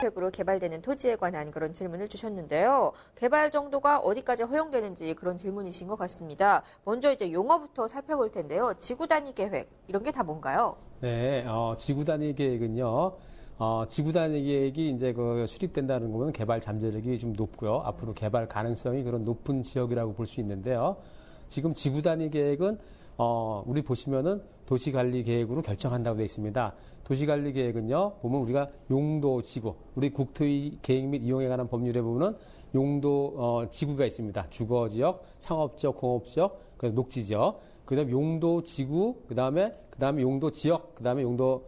계획으로 개발되는 토지에 관한 그런 질문을 주셨는데요. 개발 정도가 어디까지 허용되는지 그런 질문이신 것 같습니다. 먼저 이제 용어부터 살펴볼 텐데요. 지구 단위 계획 이런 게 다 뭔가요? 네, 지구 단위 계획은요. 지구 단위 계획이 이제 그 수립된다는 거는 개발 잠재력이 좀 높고요. 앞으로 개발 가능성이 그런 높은 지역이라고 볼 수 있는데요. 지금 지구 단위 계획은 우리 보시면은 도시관리 계획으로 결정한다고 되어 있습니다. 도시관리 계획은요, 보면 우리가 용도 지구, 우리 국토의 계획 및 이용에 관한 법률에 보면은 용도 지구가 있습니다. 주거지역, 상업지역, 공업지역, 그다음 녹지지역, 그다음 용도 지구, 그다음에 용도 지역, 그다음에 용도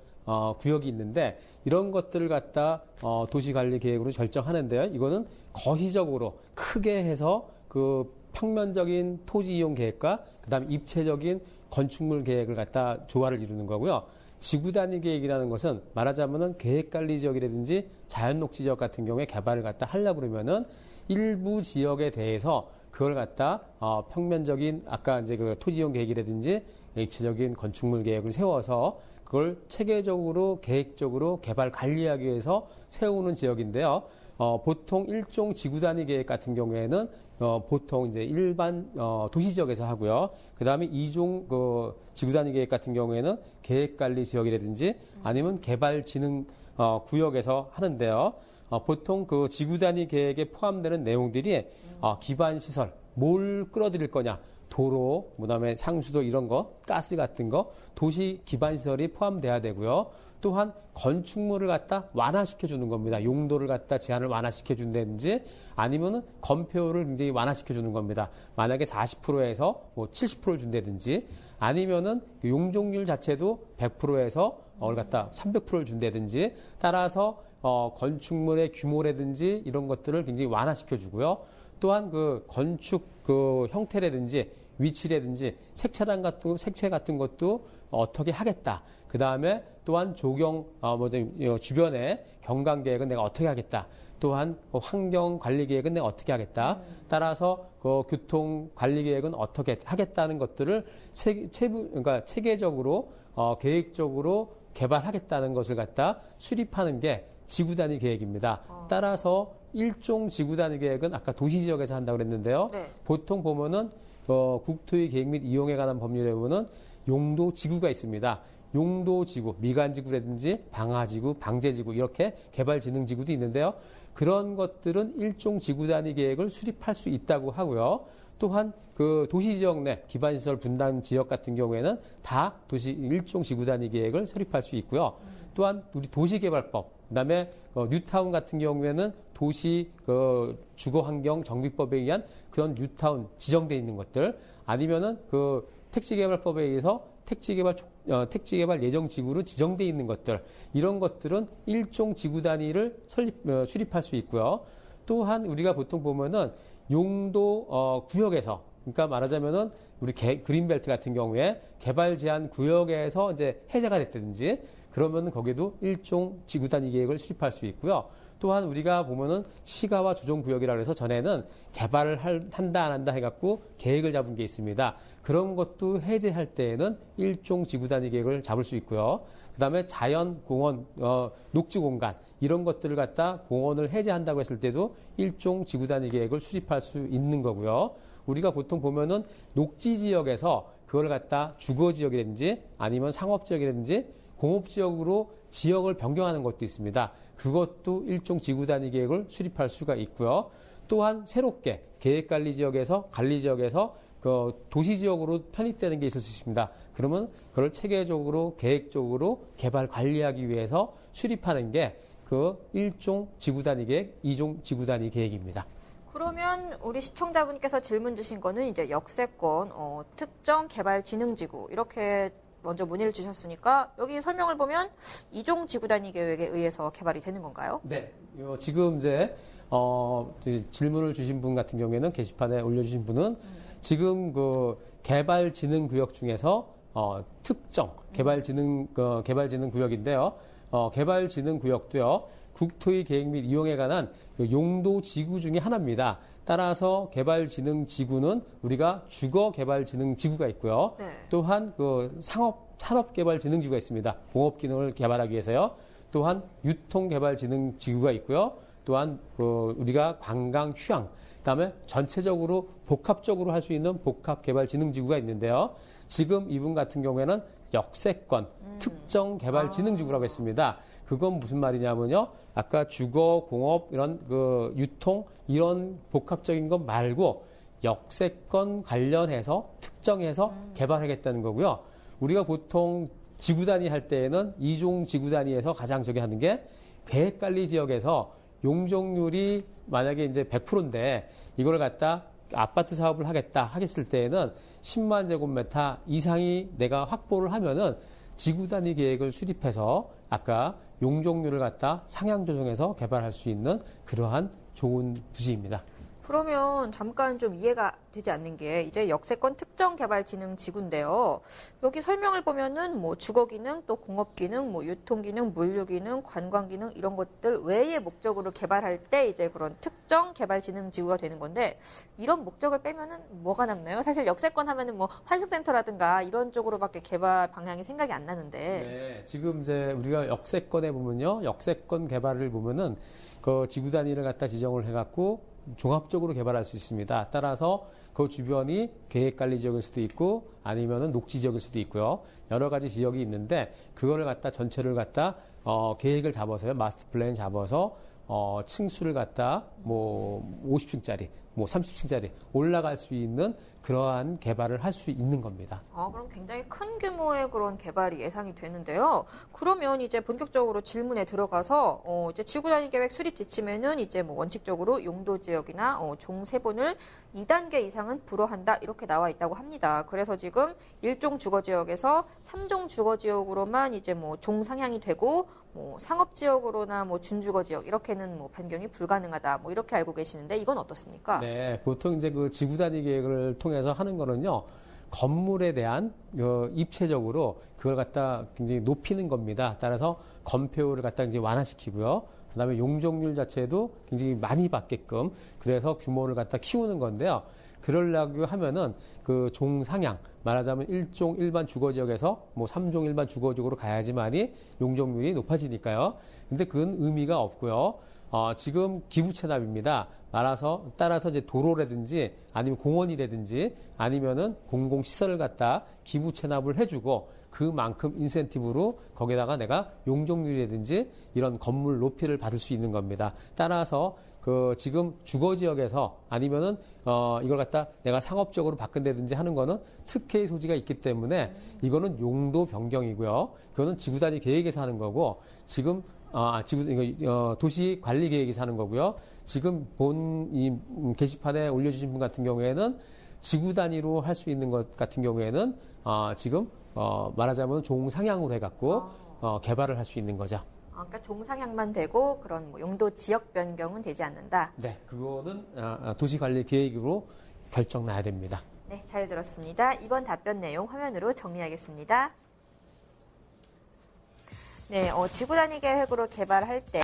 구역이 있는데 이런 것들을 갖다 도시관리 계획으로 결정하는데요. 이거는 거시적으로 크게 해서 그 평면적인 토지 이용 계획과 그다음에 입체적인 건축물 계획을 갖다 조화를 이루는 거고요. 지구 단위 계획이라는 것은 말하자면은 계획관리 지역이라든지 자연녹지 지역 같은 경우에 개발을 갖다 하려고 그러면은 일부 지역에 대해서 그걸 갖다 평면적인 아까 이제 그 토지 이용 계획이라든지 입체적인 건축물 계획을 세워서 그걸 체계적으로 계획적으로 개발 관리하기 위해서 세우는 지역인데요. 보통 일종 지구 단위 계획 같은 경우에는 보통 이제 일반 도시 지역에서 하고요. 그다음에 이종 그 지구 단위 계획 같은 경우에는 계획 관리 지역이라든지 아니면 개발 진흥 구역에서 하는데요. 보통 그 지구 단위 계획에 포함되는 내용들이 기반 시설 뭘 끌어들일 거냐. 도로, 그다음에 상수도 이런 거, 가스 같은 거, 도시 기반 시설이 포함돼야 되고요. 또한 건축물을 갖다 완화시켜 주는 겁니다. 용도를 갖다 제한을 완화시켜 준다든지 아니면은 건폐율을 굉장히 완화시켜 주는 겁니다. 만약에 40%에서 뭐 70%를 준다든지 아니면은 용적률 자체도 100%에서 그걸 갖다 300%를 준다든지 따라서 건축물의 규모라든지 이런 것들을 굉장히 완화시켜 주고요. 또한 그 건축 그 형태라든지 위치라든지 색채 같은 것도 어떻게 하겠다. 그 다음에 또한 조경 주변에 경관 계획은 내가 어떻게 하겠다. 또한 환경 관리 계획은 내가 어떻게 하겠다. 따라서 그 교통 관리 계획은 어떻게 하겠다는 것들을 그러니까 체계적으로 계획적으로 개발하겠다는 것을 갖다 수립하는 게 지구 단위 계획입니다. 따라서 일종 지구 단위 계획은 아까 도시 지역에서 한다고 그랬는데요. 네. 보통 보면은 국토의 계획 및 이용에 관한 법률에 보면은 용도 지구가 있습니다. 용도 지구, 미관 지구라든지 방화 지구, 방제 지구 이렇게 개발 진흥 지구도 있는데요. 그런 것들은 일종 지구 단위 계획을 수립할 수 있다고 하고요. 또한 그 도시 지역 내 기반 시설 분단 지역 같은 경우에는 다 도시 일종 지구 단위 계획을 수립할 수 있고요. 또한 우리 도시개발법, 그다음에 뉴타운 같은 경우에는 도시 주거 환경 정비법에 의한 그런 뉴타운 지정돼 있는 것들 아니면은 그 택지개발법에 의해서 택지개발 예정 지구로 지정돼 있는 것들 이런 것들은 일종 지구 단위를 수립할 수 있고요. 또한 우리가 보통 보면은 용도 구역에서 그러니까 말하자면은 우리 그린벨트 같은 경우에 개발 제한 구역에서 이제 해제가 됐다든지 그러면 거기도 일종 지구 단위 계획을 수립할 수 있고요. 또한 우리가 보면은 시가와 조정 구역이라 그래서 전에는 개발을 한다 안 한다 해갖고 계획을 잡은 게 있습니다. 그런 것도 해제할 때에는 일종 지구 단위 계획을 잡을 수 있고요. 그다음에 자연 공원, 녹지 공간 이런 것들을 갖다 공원을 해제한다고 했을 때도 일종 지구 단위 계획을 수립할 수 있는 거고요. 우리가 보통 보면은 녹지 지역에서 그걸 갖다 주거 지역이라든지 아니면 상업 지역이라든지 공업 지역으로 지역을 변경하는 것도 있습니다. 그것도 일종 지구 단위 계획을 수립할 수가 있고요. 또한 새롭게 계획관리 지역에서 관리 지역에서 그 도시 지역으로 편입되는 게 있을 수 있습니다. 그러면 그걸 체계적으로 계획적으로 개발 관리하기 위해서 수립하는 게 그 일종 지구 단위 계획, 이종 지구 단위 계획입니다. 그러면 우리 시청자분께서 질문 주신 거는 이제 역세권, 특정 개발 진흥지구 이렇게 먼저 문의를 주셨으니까 여기 설명을 보면 이종 지구 단위 계획에 의해서 개발이 되는 건가요? 네. 지금 이제 질문을 주신 분 같은 경우에는 게시판에 올려주신 분은 지금 그 개발 진흥 구역 중에서 특정 개발 진흥 구역인데요. 개발 진흥 구역도요. 국토의 계획 및 이용에 관한 용도 지구 중에 하나입니다. 따라서 개발 진흥 지구는 우리가 주거 개발 진흥 지구가 있고요. 네. 또한 그 산업 개발 진흥 지구가 있습니다. 공업 기능을 개발하기 위해서요. 또한 유통개발진흥지구가 있고요. 또한 우리가 관광, 휴양, 그다음에 전체적으로 복합적으로 할 수 있는 복합개발진흥지구가 있는데요. 지금 이분 같은 경우에는 역세권 특정개발진흥지구라고 했습니다. 그건 무슨 말이냐면요. 아까 주거, 공업 이런 유통 이런 복합적인 것 말고 역세권 관련해서 특정해서 개발하겠다는 거고요. 우리가 보통 지구 단위 할 때에는 2종 지구 단위에서 가장 저기 하는 게 계획관리 지역에서 용적률이 만약에 이제 100%인데 이걸 갖다 아파트 사업을 하겠을 때에는 10만 제곱미터 이상이 내가 확보를 하면은 지구 단위 계획을 수립해서 아까 용적률을 갖다 상향 조정해서 개발할 수 있는 그러한 좋은 부지입니다. 그러면 잠깐 좀 이해가 되지 않는 게 이제 역세권 특정개발진흥지구인데요. 여기 설명을 보면은 뭐 주거기능, 또 공업기능, 뭐 유통기능, 물류기능, 관광기능 이런 것들 외의 목적으로 개발할 때 이제 그런 특정개발진흥지구가 되는 건데 이런 목적을 빼면은 뭐가 남나요? 사실 역세권 하면은 뭐 환승센터라든가 이런 쪽으로밖에 개발 방향이 생각이 안 나는데. 네, 지금 이제 우리가 역세권에 보면요, 역세권 개발을 보면은 그 지구 단위를 갖다 지정을 해갖고 종합적으로 개발할 수 있습니다. 따라서 그 주변이 계획관리 지역일 수도 있고 아니면은 녹지 지역일 수도 있고요. 여러 가지 지역이 있는데 그거를 갖다 전체를 갖다 계획을 잡아서요. 마스터 플랜 잡아서 층수를 갖다 뭐 50층짜리, 뭐 30층짜리 올라갈 수 있는 그러한 개발을 할 수 있는 겁니다. 그럼 굉장히 큰 규모의 그런 개발이 예상이 되는데요. 그러면 이제 본격적으로 질문에 들어가서 이제 지구 단위 계획 수립 지침에는 이제 뭐 원칙적으로 용도 지역이나 종 세분을 2단계 이상은 불허한다 이렇게 나와 있다고 합니다. 그래서 지금 1종 주거 지역에서 3종 주거 지역으로만 이제 뭐 종 상향이 되고 뭐 상업 지역으로나 뭐 준주거 지역 이렇게는 뭐 변경이 불가능하다 뭐 이렇게 알고 계시는데 이건 어떻습니까? 네, 보통 이제 그 지구 단위 계획을 통해서 하는 거는요. 건물에 대한 입체적으로 그걸 갖다 굉장히 높이는 겁니다. 따라서 건폐율을 갖다 이제 완화시키고요. 그다음에 용적률 자체도 굉장히 많이 받게끔 그래서 규모를 갖다 키우는 건데요. 그러려고 하면은 그 종상향 말하자면 1종 일반 주거지역에서 뭐 3종 일반 주거지역으로 가야지만이 용적률이 높아지니까요. 근데 그건 의미가 없고요. 지금 기부 체납입니다. 따라서 이제 도로라든지 아니면 공원이라든지 아니면은 공공시설을 갖다 기부 체납을 해주고 그만큼 인센티브로 거기다가 내가 용적률이라든지 이런 건물 높이를 받을 수 있는 겁니다. 따라서 지금 주거지역에서 아니면은 이걸 갖다 내가 상업적으로 바꾼다든지 하는 거는 특혜의 소지가 있기 때문에 이거는 용도 변경이고요. 그거는 지구 단위 계획에서 하는 거고 지금 도시 관리 계획에서 하는 거고요. 지금 이 게시판에 올려주신 분 같은 경우에는 지구 단위로 할 수 있는 것 같은 경우에는 지금 말하자면 종 상향으로 해갖고 개발을 할 수 있는 거죠. 그러니까 종상향만 되고 그런 뭐 용도 지역 변경은 되지 않는다. 네, 그거는 도시관리 계획으로 결정 나야 됩니다. 네, 잘 들었습니다. 이번 답변 내용 화면으로 정리하겠습니다. 네, 지구 단위 계획으로 개발할 때